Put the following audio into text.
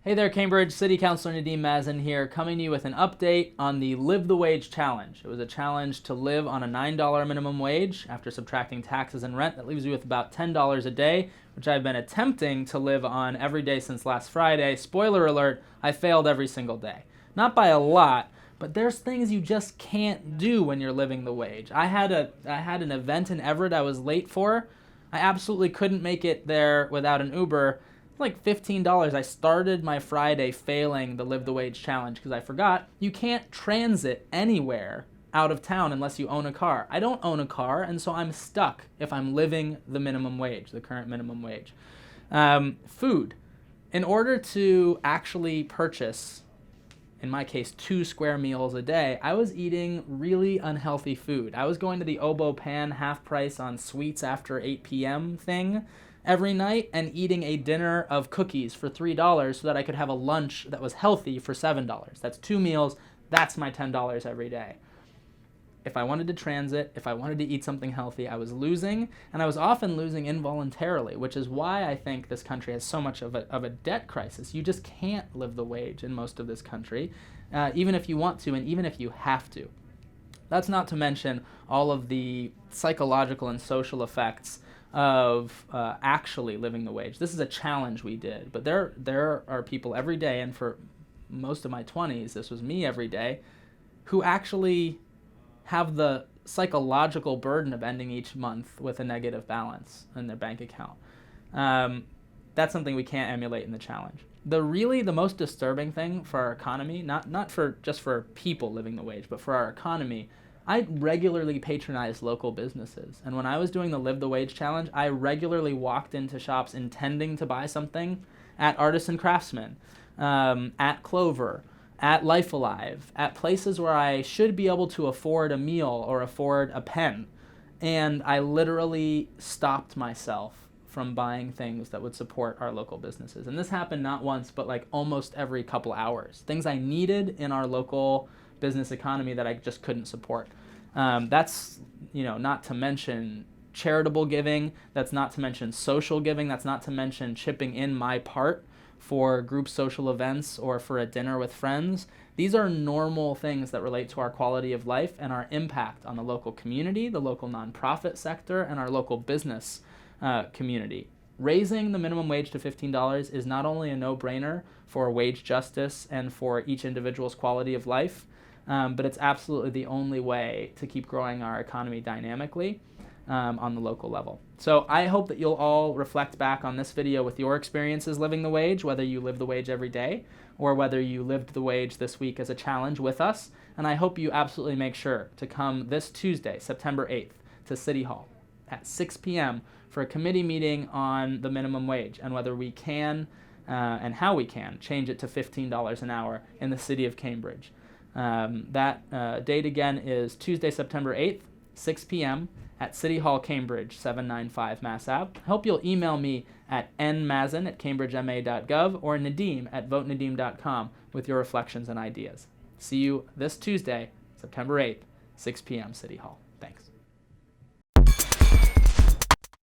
Hey there, Cambridge. City Councilor Nadeem Mazin here, coming to you with an update on the Live the Wage Challenge. It was a challenge to live on a $9 minimum wage after subtracting taxes and rent. That leaves you with about $10 a day, which I've been attempting to live on every day since last Friday. Spoiler alert, I failed every single day. Not by a lot, but there's things you just can't do when you're living the wage. I had an event in Everett I was late for. I absolutely couldn't make it there without an Uber. Like $15. I started my Friday failing the Live the Wage Challenge because I forgot you can't transit anywhere out of town unless you own a car. I don't own a car, and so I'm stuck if I'm living the minimum wage, the current minimum wage. Food. In order to actually purchase, in my case, 2 square meals a day, I was eating really unhealthy food. I was going to the Obo Pan half price on sweets after 8 p.m. thing every night and eating a dinner of cookies for $3 so that I could have a lunch that was healthy for $7. That's 2 meals. That's my $10 every day. If I wanted to transit, if I wanted to eat something healthy, I was losing, and I was often losing involuntarily, which is why I think this country has so much of a debt crisis. You just can't live the wage in most of this country, even if you want to and even if you have to. That's not to mention all of the psychological and social effects of actually living the wage. This is a challenge we did, but there are people every day, and for most of my 20s, this was me every day, who actually have the psychological burden of ending each month with a negative balance in their bank account. That's something we can't emulate in the challenge. The most disturbing thing for our economy, not for just for people living the wage, but for our economy, I regularly patronize local businesses. And when I was doing the Live the Wage Challenge, I regularly walked into shops intending to buy something at Artisan Craftsman, at Clover, at Life Alive, at places where I should be able to afford a meal or afford a pen. And I literally stopped myself from buying things that would support our local businesses. And this happened not once, but like almost every couple hours. Things I needed in our local business economy that I just couldn't support. That's, not to mention charitable giving. That's not to mention social giving. That's not to mention chipping in my part for group social events or for a dinner with friends. These are normal things that relate to our quality of life and our impact on the local community, the local nonprofit sector, and our local business community. Raising the minimum wage to $15 is not only a no-brainer for wage justice and for each individual's quality of life, but it's absolutely the only way to keep growing our economy dynamically on the local level. So I hope that you'll all reflect back on this video with your experiences living the wage, whether you live the wage every day or whether you lived the wage this week as a challenge with us. And I hope you absolutely make sure to come this Tuesday, September 8th, to City Hall at 6 p.m. for a committee meeting on the minimum wage and whether we can and how we can change it to $15 an hour in the city of Cambridge. That date again is Tuesday, September 8th, 6 p.m. at City Hall, Cambridge, 795 Mass Ave. I hope you'll email me at nmazin@cambridgema.gov or nadeem@votenadeem.com with your reflections and ideas. See you this Tuesday, September 8th, 6 p.m., City Hall.